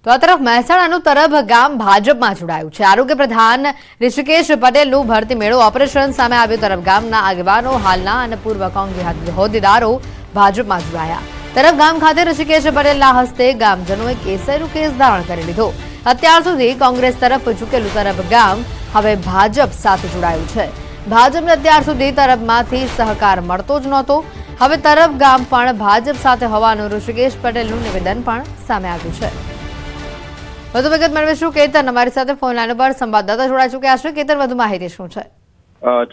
તો આ તરફ મહેસાણાનું તરફ ગામ ભાજપમાં જોડાયું છે। આરોગ્ય પ્રધાન ઋષિકેશ પટેલનું ભરતી મેળો ઓપરેશન સામે આવ્યું। તરફ ગામના આગેવાનો, હાલના અને પૂર્વ કોંગ્રેસ હોદ્દેદારો ભાજપમાં જોડાયા। તરફ ગામ ખાતે ઋષિકેશ પટેલના હસ્તે ગામજનોએ કેસરીનો કેસ ધારણ કરી લીધો। અત્યાર સુધી કોંગ્રેસ તરફ ઝૂકેલું તરફ ગામ હવે ભાજપ સાથે જોડાયું છે। ભાજપને અત્યાર સુધી તરફમાંથી સહકાર મળતો જ નહોતો। હવે તરફ ગામ પણ ભાજપ સાથે હોવાનું ઋષિકેશ પટેલનું નિવેદન પણ સામે આવ્યું છે। વધુ વિગત મેળવીશું કેતન અમારી સાથે ફોન લાઈન પર સંવાદદાતા જોડાઈ ચૂક્યા છે। કેતન, વધુ માહિતી શું છે?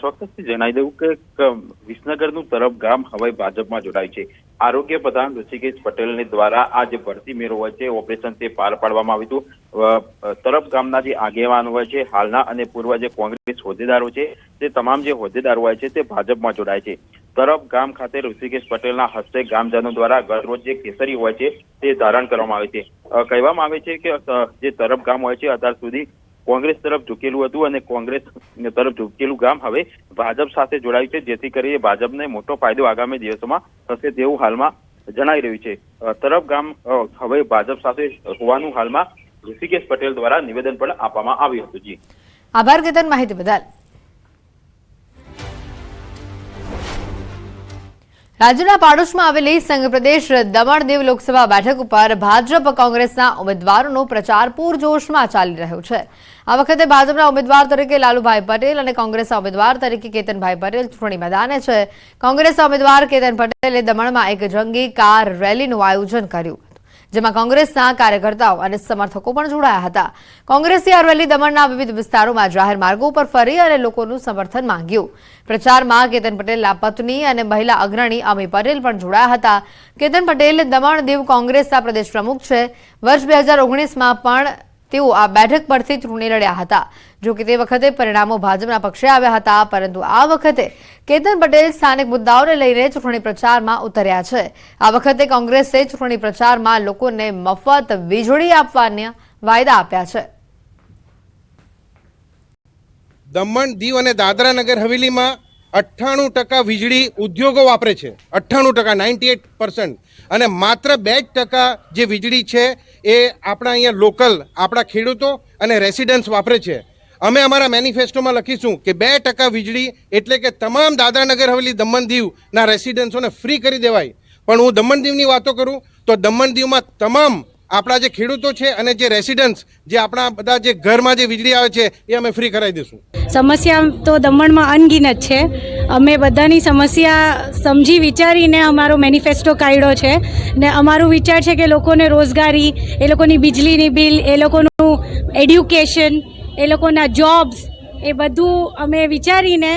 ચોક્કસથી જણાવી દઉં કે વિસનગરનું તરફ ગામ હવે ભાજપમાં જોડાય છે। આરોગ્ય પ્રધાન ઋષિકેશ પટેલની દ્વારા આ જે ભરતી મેળો હોય છે ઓપરેશન તે પાર પાડવામાં આવ્યું હતું। તરફ ગામના જે આગેવાનો હોય છે, હાલના અને પૂર્વ જે કોંગ્રેસ હોદ્દેદારો છે, તે તમામ જે હોદ્દેદારો હોય છે તે ભાજપમાં જોડાય છે। તરફ ગામ ખાતે ઋષિકેશ પટેલના હસ્તે ગામજનો દ્વારા ગતરોજ જે કેસરી હોય છે તે ધારણ કરવામાં આવે છે। કહેવામાં આવે છે કે જે તરફ ગામ હોય છે અત્યાર સુધી કોંગ્રેસ તરફ ઝૂકેલું હતું અને કોંગ્રેસ તરફ ઝૂકેલું ગામ હવે ભાજપ સાથે જોડાયું છે, જેથી કરી ભાજપને મોટો ફાયદો આગામી દિવસોમાં થશે તેવું હાલમાં જણાઈ રહ્યું છે। તરફ ગામ હવે ભાજપ સાથે હોવાનું હાલમાં ઋષિકેશ પટેલ દ્વારા નિવેદન પણ આપવામાં આવ્યું હતું। જી આભાર કેતન, માહિતી બદલ। રાજ્યના પાડોશમાં આવેલી સંઘ પ્રદેશ દમણ દીવ લોકસભા બેઠક ઉપર ભાજપ કોંગ્રેસના ઉમેદવારોનો પ્રચાર પૂરજોશમાં ચાલી રહ્યો છે। આ વખતે ભાજપના ઉમેદવાર તરીકે લાલુભાઈ પટેલ અને કોંગ્રેસના ઉમેદવાર તરીકે કેતનભાઈ પટેલ ચૂંટણી મેદાને છે। કોંગ્રેસના ઉમેદવાર કેતન પટેલે દમણમાં એક જંગી કાર રેલીનું આયોજન કર્યું, જેમાં કોંગ્રેસના કાર્યકર્તાઓ અને સમર્થકો પણ જોડાયા હતા। કોંગ્રેસી આ રેલી દમણના વિવિધ વિસ્તારોમાં જાહેર માર્ગો પર ફરી અને લોકોનું સમર્થન માંગ્યું। પ્રચારમાં કેતન પટેલના પત્ની અને મહિલા અગ્રણી અમી પટેલ પણ જોડાયા હતા। કેતન પટેલ દમણ દીવ કોંગ્રેસના પ્રદેશ પ્રમુખ છે। વર્ષ 2019માં પણ તેઓ આ બેઠક પરથી ચૂંટણી લડ્યા હતા। જો કે તે વખતે પરિણામો ભાજપના પક્ષે આવ્યા હતા, પરંતુ આ વખતે કેતન પટેલ સ્થાનિક મુદ્દાઓને લઈને ચૂંટણી પ્રચારમાં ઉતર્યા છે। આ વખતે કોંગ્રેસે ચૂંટણી પ્રચારમાં લોકોને મફત વીજળી આપવાના વાયદા આપ્યા છે। દમણ દીવ અને દાદરા નગર હવેલીમાં 98% વીજળી ઉદ્યોગો વાપરે છે, 98%, 98%, અને માત્ર 2% જે વીજળી છે એ આપણા અહીંયા લોકલ આપણા ખેડૂતો અને રેસિડન્ટ્સ વાપરે છે। અમે અમારા મેનિફેસ્ટોમાં લખીશું કે 2% વીજળી એટલે કે તમામ દાદરા નગર હવેલી દમણ દીવના રેસિડન્ટ્સોને ફ્રી કરી દેવાય। પણ હું દમણ દીવની વાતો કરું તો દમણ દીવમાં તમામ આપણા જે ખેડૂતો છે અને જે રેસિડન્ટ્સ જે આપણા બધા જે ઘરમાં જે વીજળી આવે છે એ અમે ફ્રી કરાવી દઈશું। સમસ્યા તો દમણમાં અનગિનત છે। અમે બધાની સમસ્યા સમજી વિચારીને અમારો મેનિફેસ્ટો કાઢ્યો છે ને અમારું વિચાર છે કે લોકોને રોજગારી, એ લોકોની વીજળીની બિલ, એ લોકોનું એડ્યુકેશન, એ લોકોના જોબ્સ, એ બધું અમે વિચારીને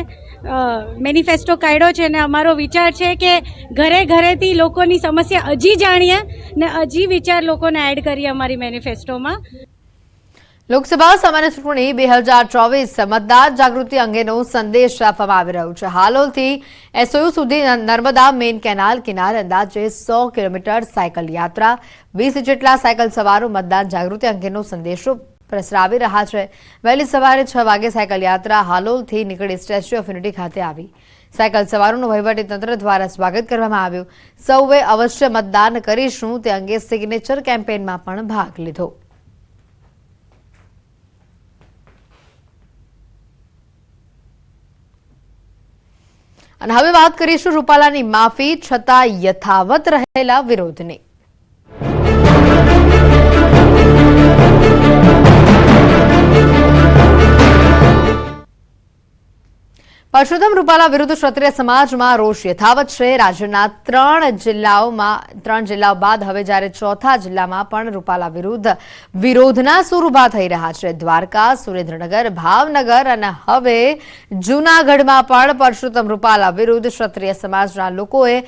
મેનિફેસ્ટો કાઢ્યો છે ને અમારો વિચાર છે કે ઘરે ઘરેથી લોકોની સમસ્યા હજી જાણીએ ને હજી વિચાર લોકોને એડ કરીએ અમારી મેનિફેસ્ટોમાં। લોકસભા સામાન્ય ચૂંટણી 2024 મતદાર જાગૃતિ અંગેનો સંદેશ આપવામાં આવી રહ્યો છે। હાલોલથી એસઓયુ સુધી નર્મદા મેઇન કેનાલ કિનારે અંદાજે 100 કિલોમીટર સાયકલ યાત્રા, 20 જેટલા સાયકલ સવારો મતદાન જાગૃતિ અંગેનો સંદેશો પ્રસરાવી રહ્યા છે। વહેલી સવારે 6 વાગે સાયકલ યાત્રા હાલોલથી નીકળી સ્ટેચ્યુ ઓફ યુનિટી ખાતે આવી। સાયકલ સવારોનું વહીવટીતંત્ર દ્વારા સ્વાગત કરવામાં આવ્યું। સૌએ અવશ્ય મતદાન કરીશું તે અંગે સિગ્નેચર કેમ્પેઇનમાં પણ ભાગ લીધો। અને હવે વાત કરીશું રૂપાલાની માફી છતાં યથાવત રહેલા વિરોધની। પરસોત્તમ રૂપાલા વિરુદ્ધ ક્ષત્રિય સમાજમાં રોષ યથાવત છે। રાજ્યના 3 જિલ્લાઓ બાદ હવે જ્યારે 4થા જિલ્લામાં પણ રૂપાલા વિરુદ્ધ વિરોધના સૂર ઉભા થઈ રહ્યા છે। દ્વારકા, સુરેન્દ્રનગર, ભાવનગર અને હવે જૂનાગઢમાં પણ પરસોત્તમ રૂપાલા વિરુદ્ધ ક્ષત્રિય સમાજના લોકોએ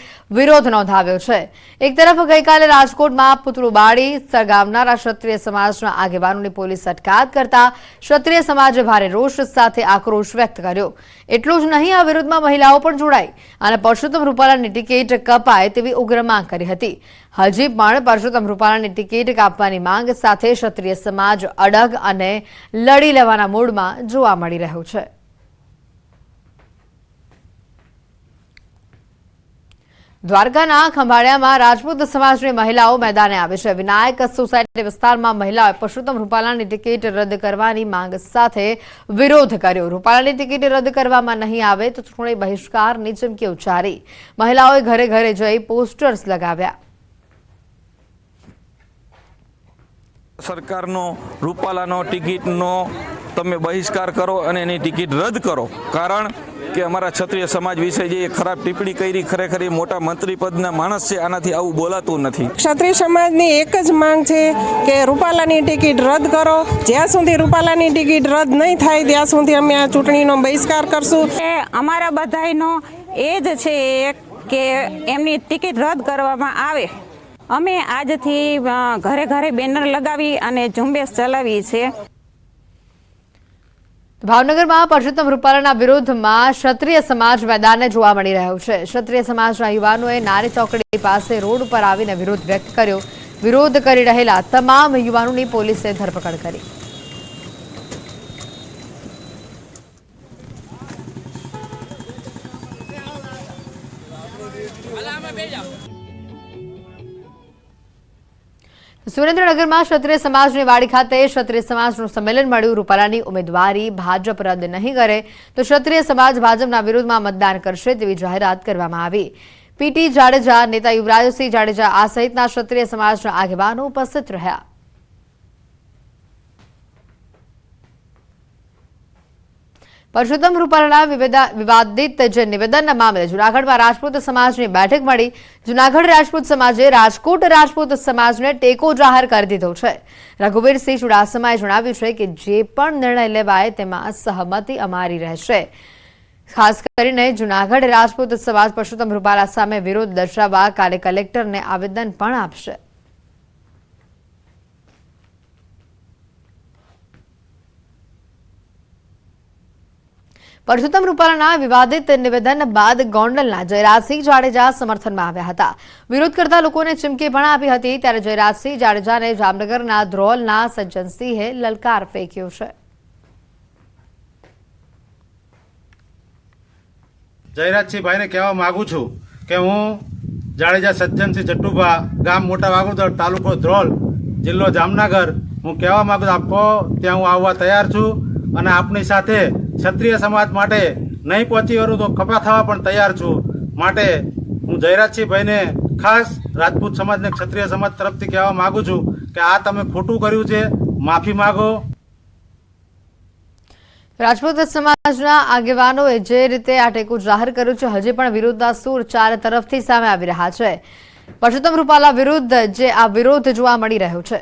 વિરોધ નોંધાવ્યો છે। એક તરફ ગઈકાલે રાજકોટમાં પૂતળું બાળી સળગાવનારા ક્ષત્રિય સમાજના આગેવાનોની પોલીસ અટકાયત કરતા ક્ષત્રિય સમાજે ભારે રોષ સાથે આક્રોશ વ્યક્ત કર્યો। એટલું જ નહીં, આ વિરોધમાં મહિલાઓ પણ જોડાઈ અને પરસોત્તમ રૂપાલાની ટિકિટ કપાય તેવી ઉગ્ર માંગ કરી હતી। હજી પણ પરસોત્તમ રૂપાલાની ટિકિટ કાપવાની માંગ સાથે ક્ષત્રિય સમાજ અડગ અને લડી લેવાના મૂડમાં જોવા મળી રહ્યો છે। દ્વારકાના ખંભાળિયામાં રાજપૂત સમાજની મહિલાઓ મેદાને આવી છે. વિનાયક સોસાયટી વિસ્તારમાં મહિલાઓએ પરસોત્તમ રૂપાલાની ટિકિટ રદ કરવાની માંગ સાથે વિરોધ કર્યો. રૂપાલાની ટિકિટ રદ કરવામાં નહીં આવે તો ચૂંટણી બહિષ્કારની ચીમકી ઉચ્ચારી. મહિલાઓએ ઘરે ઘરે જઈ પોસ્ટર્સ લગાવ્યા. સરકારનો રૂપાલાનો ટિકિટનો તમે બહિષ્કાર કરો અને એની ટિકિટ રદ કરો. કારણ કે અમારા ક્ષત્રિય સમાજ વિશે જે ખરાબ ટિપ્પણી કરી, ખરેખર એ મોટા મંત્રી પદના માણસ છે, આનાથી આવું બોલાતું નથી. ક્ષત્રિય સમાજની એક જ માંગ છે કે રૂપાલાની ટિકિટ રદ કરો. જ્યાં સુધી રૂપાલાની ટિકિટ રદ નહીં થાય ત્યાં સુધી અમે આ ચૂંટણીનો બહિષ્કાર કરશું. અમારા બધાયનો એ જ છે કે એમની ટિકિટ રદ કરવામાં આવે. અમે આજથી ઘરે ઘરે બેનર લગાવી અને ઝુંબેશ ચલાવી છે. ભાવનગરમાં પરસોત્તમ રૂપાલાના વિરોધમાં ક્ષત્રિય સમાજ મેદાને જોવા મળી રહ્યો છે. ક્ષત્રિય સમાજના યુવાનોએ નારી ચોકડી પાસે રોડ ઉપર આવીને વિરોધ વ્યક્ત કર્યો. વિરોધ કરી રહેલા તમામ યુવાનોની પોલીસે ધરપકડ કરી. સુરેન્દ્રનગરમાં ક્ષત્રિય સમાજની વાડી ખાતે ક્ષત્રિય સમાજનું સંમેલન મળ્યું. રૂપાલાની ઉમેદવારી ભાજપ રદ નહીં કરે તો ક્ષત્રિય સમાજ ભાજપના વિરોધમાં મતદાન કરશે તેવી જાહેરાત કરવામાં આવી. પીટી જાડેજા, નેતા યુવરાજસિંહ જાડેજા આ સહિતના ક્ષત્રિય સમાજના આગેવાનો ઉપસ્થિત રહ્યા. પરસોત્તમ રૂપાલાના વિવાદિત જે નિવેદનના મામલે જૂનાગઢમાં રાજપૂત સમાજની બેઠક મળી. જૂનાગઢ રાજપૂત સમાજે રાજકોટ રાજપૂત સમાજને ટેકો જાહેર કરી દીધો છે. રઘુવીરસિંહ ચુડાસમાએ જણાવ્યું છે કે જે પણ નિર્ણય લેવાય તેમાં સહમતિ અમારી રહેશે. ખાસ કરીને જૂનાગઢ રાજપૂત સમાજ પરસોત્તમ રૂપાલા સામે વિરોધ દર્શાવવા કાલે કલેક્ટરને આવેદન પણ આપશે. પરસોત્તમ રૂપાલાના વિવાદિત નિવેદન બાદ ગોંડલના જયરાજસિંહ જાડેજા સમર્થનમાં આવ્યા હતા. વિરોધ કરતા લોકોને ચીમકી પણ આપી હતી. ત્યારે જયરાજસિંહ જાડેજાને જામનગરના ધ્રોલના સજ્જનસિંહે લલકાર ફેંક્યો છે. જયરાજસિંહભાઈને કહેવા માંગુ છું કે હું જાડેજા સજ્જનસિંહ જટ્ટુભા, ગામ મોટા વાગોદર, તાલુકો ધ્રોલ, જિલ્લો જામનગર, હું કહેવા માંગુ છું આપ કહો ત્યાં હું આવવા તૈયાર છું અને આપની સાથે ક્ષત્રિય સમાજ માટે નહીં પહોંચી વળું તો ખભા થવા પણ તૈયાર છું. માટે હું જયરાજસિંહભાઈને ખાસ રાજપૂત સમાજને ક્ષત્રિય સમાજ તરફથી કહેવા માંગુ છું કે આ તમે ખોટું કર્યું છે, માફી માંગો. રાજપૂત સમાજના આગેવાનોએ જે રીતે આ ટેકો જાહેર કર્યો છે, હજી પણ વિરોધના સૂર ચારે તરફથી સામે આવી રહ્યા છે. પરસોત્તમ રૂપાલા વિરુદ્ધ જે આ વિરોધ જોવા મળી રહ્યો છે.